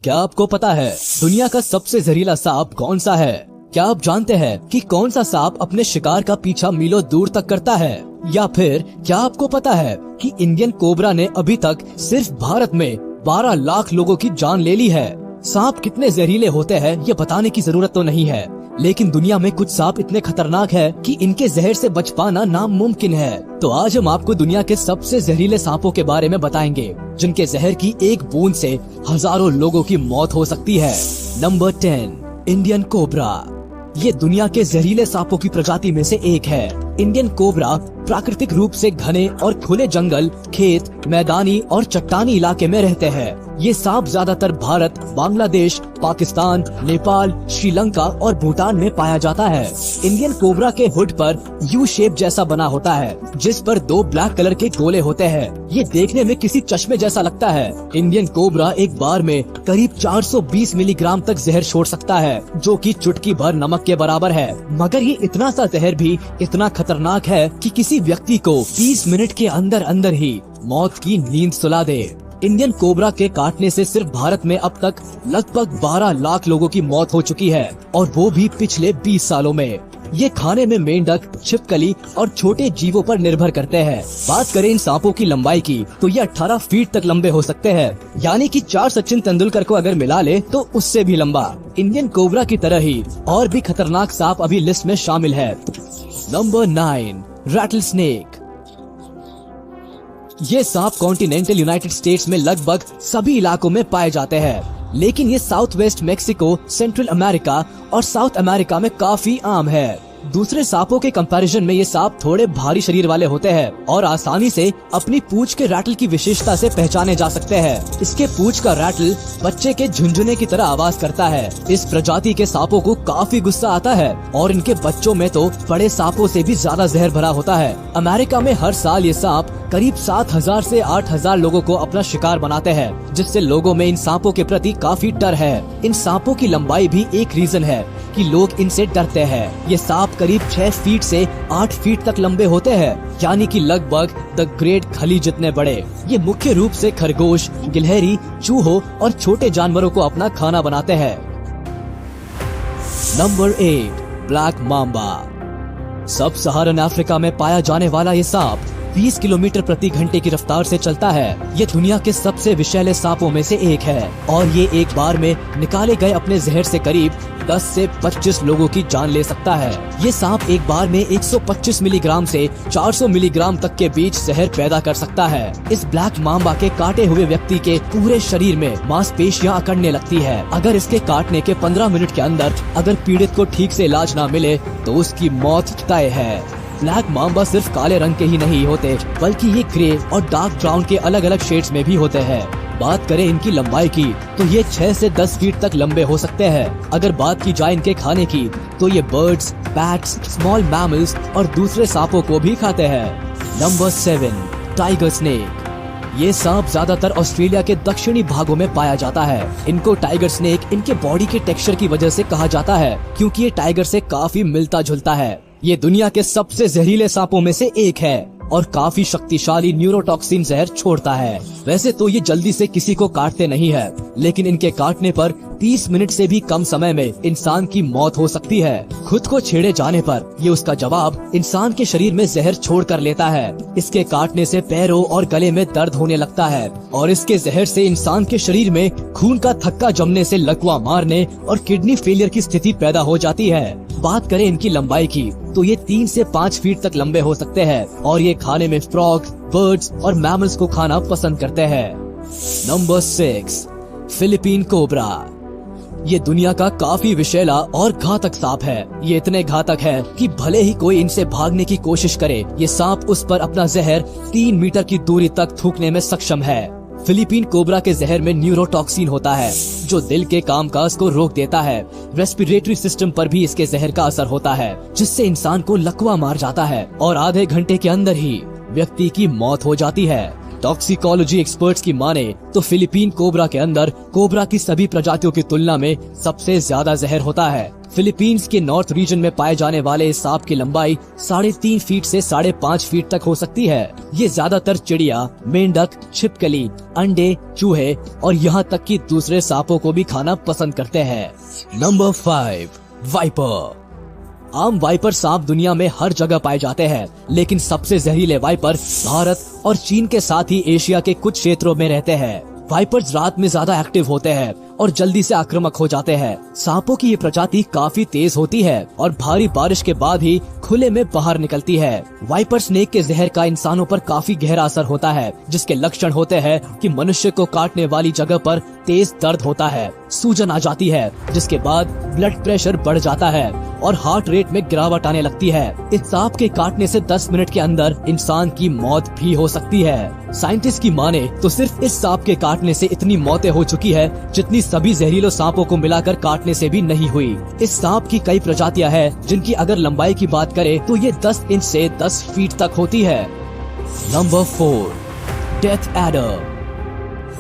क्या आपको पता है दुनिया का सबसे जहरीला सांप कौन सा है? क्या आप जानते हैं कि कौन सा सांप अपने शिकार का पीछा मीलों दूर तक करता है? या फिर क्या आपको पता है कि इंडियन कोबरा ने अभी तक सिर्फ भारत में 12 लाख लोगों की जान ले ली है? सांप कितने जहरीले होते हैं ये बताने की जरूरत तो नहीं है, लेकिन दुनिया में कुछ सांप इतने खतरनाक है कि इनके जहर से बच पाना नामुमकिन है। तो आज हम आपको दुनिया के सबसे जहरीले सांपों के बारे में बताएंगे, जिनके जहर की एक बूंद से हजारों लोगों की मौत हो सकती है। Number 10, Indian cobra. ये दुनिया के जहरीले सांपों की प्रजाति में से एक है। इंडियन कोबरा प्राकृतिक रूप से घने और खुले जंगल, खेत, मैदानी और चट्टानी इलाके में रहते हैं। ये सांप ज्यादातर भारत, बांग्लादेश, पाकिस्तान, नेपाल, श्रीलंका और भूटान में पाया जाता है। इंडियन कोबरा के हुड पर यू शेप जैसा बना होता है, जिस पर 2 ब्लैक कलर के गोले होते हैं। ये देखने में किसी चश्मे जैसा लगता है। इंडियन कोबरा एक बार में करीब 420 मिलीग्राम तक जहर छोड़ सकता है, जो कि चुटकी भर नमक के बराबर है। मगर ये इतना सा जहर भी इतना खतरनाक है कि किसी व्यक्ति को 30 मिनट के अंदर अंदर ही मौत की नींद सुला दे। इंडियन कोबरा के काटने से सिर्फ भारत में अब तक लगभग 12 लाख लोगों की मौत हो चुकी है, और वो भी पिछले 20 सालों में। ये खाने में मेंढक, छिपकली और छोटे जीवों पर निर्भर करते हैं। बात करें इन सांपों की लंबाई की, तो ये 18 फीट तक लंबे हो सकते हैं, यानी कि 4 सचिन तेंदुलकर को अगर मिला ले तो उससे भी लंबा। इंडियन कोबरा की तरह ही और भी खतरनाक सांप अभी लिस्ट में शामिल है। Number 9, rattle snake. ये सांप कॉन्टिनेंटल यूनाइटेड स्टेट्स में लगभग सभी इलाकों में पाए जाते हैं, लेकिन ये south west Mexico, central America और साउथ अमेरिका में काफी आम है। दूसरे सांपों के कंपैरिजन में ये सांप थोड़े भारी शरीर वाले होते हैं और आसानी से अपनी पूंछ के रैटल की विशेषता से पहचाने जा सकते हैं। इसके पूंछ का रैटल बच्चे के झुनझुने की तरह आवाज करता है। इस प्रजाति के सांपों को काफी गुस्सा आता है और इनके बच्चों में तो बड़े सांपों से भी ज्यादा जहर भरा होता है। अमेरिका में हर साल ये सांप करीब 7000 से 8000 लोगों को अपना शिकार बनाते हैं, जिससे लोगों में इन सांपों के प्रति काफी डर है। इन सांपों की लंबाई भी एक रीजन है कि लोग इनसे डरते हैं। ये सांप करीब 6 फीट से 8 फीट तक लंबे होते हैं, यानी कि लगभग द ग्रेट खली जितने बड़े। ये मुख्य रूप से खरगोश, गिलहरी, चूहों और छोटे जानवरों को अपना खाना बनाते हैं। Number 8, black Mamba. सब सहारन अफ्रीका में पाया जाने वाला ये सांप 20 किलोमीटर प्रति घंटे की रफ्तार से चलता है। ये दुनिया के सबसे विषैले सांपों में से एक है और ये एक बार में निकाले गए अपने जहर से करीब 10 से 25 लोगों की जान ले सकता है। ये सांप एक बार में 125 मिलीग्राम से 400 मिलीग्राम तक के बीच जहर पैदा कर सकता है। इस ब्लैक मांबा के काटे हुए व्यक्ति के पूरे शरीर में मांसपेशियां अकड़ने लगती है। अगर इसके काटने के 15 मिनट के अंदर अगर पीड़ित को ठीक से इलाज न मिले तो उसकी मौत तय है। ब्लैक मांबा सिर्फ काले रंग के ही नहीं होते, बल्कि ये ग्रे और डार्क ब्राउन के अलग अलग शेड्स में भी होते हैं। बात करें इनकी लंबाई की, तो ये 6 से 10 फीट तक लंबे हो सकते हैं। अगर बात की जाए इनके खाने की, तो ये बर्ड्स, बैट्स, स्मॉल मैमल्स और दूसरे सांपों को भी खाते हैं। Number 7, tiger snake. ये सांप ज्यादातर ऑस्ट्रेलिया के दक्षिणी भागों में पाया जाता है। इनको टाइगर स्नेक इनके बॉडी के टेक्सचर की वजह से कहा जाता है, क्योंकि ये टाइगर से काफी मिलता जुलता है। ये दुनिया के सबसे जहरीले सांपों में से एक है और काफी शक्तिशाली न्यूरोटॉक्सिन जहर छोड़ता है। वैसे तो ये जल्दी से किसी को काटते नहीं है, लेकिन इनके काटने पर 30 मिनट से भी कम समय में इंसान की मौत हो सकती है। खुद को छेड़े जाने पर ये उसका जवाब इंसान के शरीर में जहर छोड़ कर लेता है। इसके काटने से पैरों और गले में दर्द होने लगता है और इसके जहर से इंसान के शरीर में खून का थक्का जमने से लकवा मारने और किडनी फेलियर की स्थिति पैदा हो जाती है। बात करें इनकी लंबाई की, तो ये 3 से 5 फीट तक लंबे हो सकते हैं और ये खाने में फ्रॉग्स, बर्ड्स और मैमल्स को खाना पसंद करते हैं। Number 6, Philippine cobra. ये दुनिया का काफी विषैला और घातक सांप है। ये इतने घातक है कि भले ही कोई इनसे भागने की कोशिश करे, ये सांप उस पर अपना जहर 3 मीटर की दूरी तक थूकने में सक्षम है। फिलीपीन कोबरा के जहर में न्यूरोटॉक्सिन होता है, जो दिल के कामकाज को रोक देता है। रेस्पिरेटरी सिस्टम पर भी इसके जहर का असर होता है, जिससे इंसान को लकवा मार जाता है और आधे घंटे के अंदर ही व्यक्ति की मौत हो जाती है। टॉक्सिकोलॉजी एक्सपर्ट्स की माने तो फिलीपीन कोबरा के अंदर कोबरा की सभी प्रजातियों की तुलना में सबसे ज्यादा जहर होता है। फिलीपींस के नॉर्थ रीजन में पाए जाने वाले इस सांप की लंबाई 3.5 फीट से 5.5 फीट तक हो सकती है। ये ज्यादातर चिड़िया, मेंढक, छिपकली, अंडे, चूहे और यहाँ तक कि दूसरे सांपों को भी खाना पसंद करते हैं। Number 5, wiper. आम वाइपर सांप दुनिया में हर जगह पाए जाते हैं, लेकिन सबसे जहरीले वाइपर भारत और चीन के साथ ही एशिया के कुछ क्षेत्रों में रहते हैं। वाइपर्स रात में ज्यादा एक्टिव होते हैं और जल्दी से आक्रामक हो जाते हैं। सांपों की ये प्रजाति काफी तेज होती है और भारी बारिश के बाद ही खुले में बाहर निकलती है। वाइपर स्नेक के जहर का इंसानों पर काफी गहरा असर होता है, जिसके लक्षण होते हैं कि मनुष्य को काटने वाली जगह पर तेज दर्द होता है, सूजन आ जाती है, जिसके बाद ब्लड प्रेशर बढ़ जाता है और हार्ट रेट में गिरावट आने लगती है। इस सांप के काटने से 10 मिनट के अंदर इंसान की मौत भी हो सकती है। साइंटिस्ट की माने तो सिर्फ इस सांप के काटने से इतनी मौतें हो चुकी है जितनी सभी जहरीले सांपों को मिलाकर काटने से भी नहीं हुई। इस सांप की कई प्रजातियां हैं जिनकी अगर लंबाई की बात करें तो ये 10 इंच से 10 फीट तक होती है। Number 4, death adder.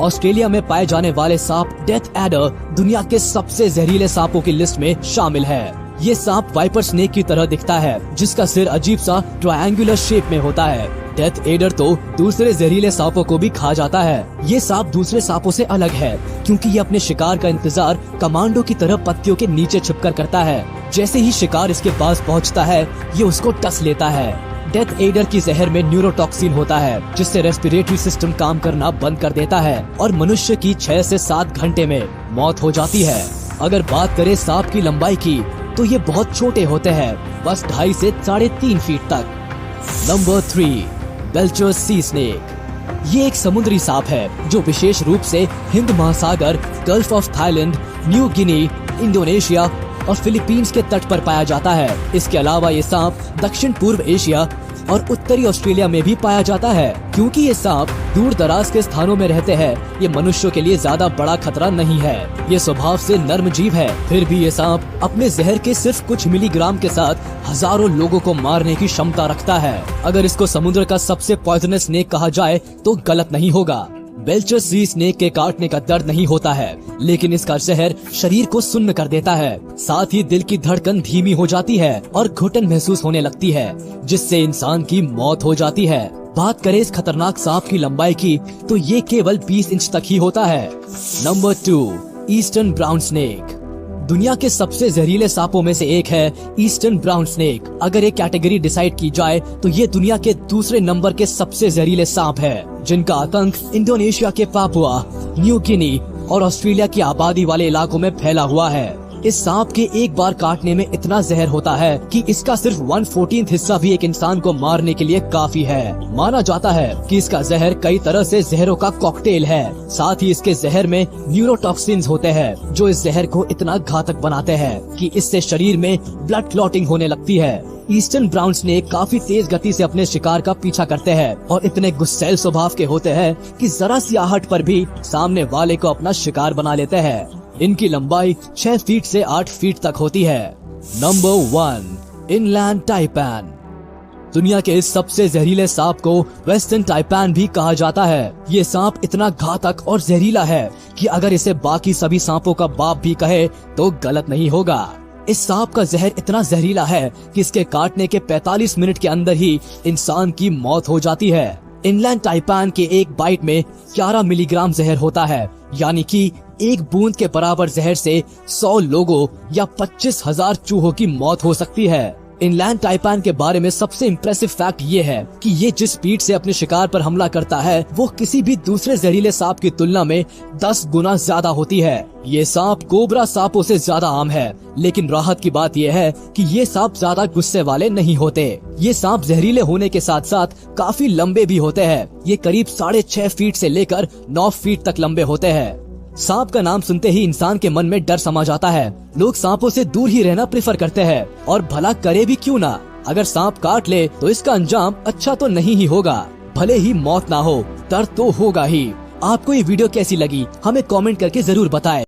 ऑस्ट्रेलिया में पाए जाने वाले सांप डेथ एडर दुनिया के सबसे जहरीले सांपों की लिस्ट में शामिल है। ये सांप वाइपर स्नेक की तरह दिखता है, जिसका सिर अजीब सा ट्रायंगुलर शेप में होता है। डेथ एडर तो दूसरे जहरीले सांपों को भी खा जाता है। ये सांप दूसरे सांपों से अलग है क्योंकि ये अपने शिकार का इंतजार कमांडो की तरह पत्तियों के नीचे छुपकर करता है। जैसे ही शिकार इसके पास पहुंचता है, ये उसको टस लेता है। डेथ एडर की जहर में न्यूरोटॉक्सिन होता है, जिससे रेस्पिरेटरी सिस्टम काम करना बंद कर देता है और मनुष्य की 6 से 7 घंटे में मौत हो जाती है। अगर बात करें सांप की लंबाई की तो ये बहुत छोटे होते हैं, बस 2.5 से 3.5 फीट तक। नंबर 3, बेल्चर सी स्नेक। ये एक समुद्री सांप है जो विशेष रूप से हिंद महासागर, gulf of Thailand, New Guinea, Indonesia और फिलीपींस के तट पर पाया जाता है। इसके अलावा ये सांप दक्षिण पूर्व एशिया और उत्तरी ऑस्ट्रेलिया में भी पाया जाता है। क्योंकि ये सांप दूर दराज के स्थानों में रहते हैं, ये मनुष्यों के लिए ज्यादा बड़ा खतरा नहीं है। ये स्वभाव से नर्म जीव है, फिर भी ये सांप अपने जहर के सिर्फ कुछ मिलीग्राम के साथ हजारों लोगों को मारने की क्षमता रखता है। अगर इसको समुद्र का सबसे पॉइजनस स्नेक कहा जाए तो गलत नहीं होगा। बेल्चर सी स्नेक के काटने का दर्द नहीं होता है, लेकिन इसका जहर शरीर को सुन्न कर देता है। साथ ही दिल की धड़कन धीमी हो जाती है और घुटन महसूस होने लगती है, जिससे इंसान की मौत हो जाती है। बात करें इस खतरनाक सांप की लंबाई की तो ये केवल 20 इंच तक ही होता है। Number 2, eastern brown snake. दुनिया के सबसे जहरीले सांपों में से एक है ईस्टर्न ब्राउन स्नेक। अगर एक कैटेगरी डिसाइड की जाए तो ये दुनिया के दूसरे नंबर के सबसे जहरीले सांप है, जिनका आतंक इंडोनेशिया के पापुआ, न्यू गिनी और ऑस्ट्रेलिया की आबादी वाले इलाकों में फैला हुआ है। इस सांप के एक बार काटने में इतना जहर होता है कि इसका सिर्फ 1/14 हिस्सा भी एक इंसान को मारने के लिए काफी है। माना जाता है कि इसका जहर कई तरह से जहरों का कॉकटेल है। साथ ही इसके जहर में न्यूरोटॉक्सिन्स होते हैं, जो इस जहर को इतना घातक बनाते हैं कि इससे शरीर में ब्लड क्लॉटिंग होने लगती है। ईस्टर्न ब्राउन स्नेक काफी तेज गति से अपने शिकार का पीछा करते हैं और इतने गुस्सैल स्वभाव के होते हैं कि जरा सी आहट पर भी सामने वाले को अपना शिकार बना लेते हैं। इनकी लंबाई 6 फीट से 8 फीट तक होती है। Number 1, inland taipan. दुनिया के इस सबसे जहरीले सांप को वेस्टर्न टाइपैन भी कहा जाता है। ये सांप इतना घातक और जहरीला है कि अगर इसे बाकी सभी सांपों का बाप भी कहे तो गलत नहीं होगा। इस सांप का जहर इतना जहरीला है कि इसके काटने के 45 मिनट के अंदर ही इंसान की मौत हो जाती है। इनलैंड टाइपैन के एक बाइट में 11 मिलीग्राम जहर होता है, यानी कि एक बूंद के बराबर जहर से 100 लोगों या 25,000 चूहों की मौत हो सकती है। इनलैंड टाइपैन के बारे में सबसे इम्प्रेसिव फैक्ट ये है कि ये जिस स्पीड से अपने शिकार पर हमला करता है वो किसी भी दूसरे जहरीले सांप की तुलना में 10 गुना ज्यादा होती है। ये सांप कोबरा सांपों से ज्यादा आम है, लेकिन राहत की बात यह है कि ये सांप ज्यादा गुस्से वाले नहीं होते। ये सांप जहरीले होने के साथ साथ काफी लंबे भी होते हैं। ये करीब 6.5 फीट से लेकर 9 फीट तक लंबे होते हैं। सांप का नाम सुनते ही इंसान के मन में डर समा जाता है। लोग सांपों से दूर ही रहना प्रेफर करते हैं, और भला करे भी क्यों ना। अगर सांप काट ले तो इसका अंजाम अच्छा तो नहीं ही होगा। भले ही मौत ना हो, दर्द तो होगा ही। आपको ये वीडियो कैसी लगी हमें कमेंट करके जरूर बताएं।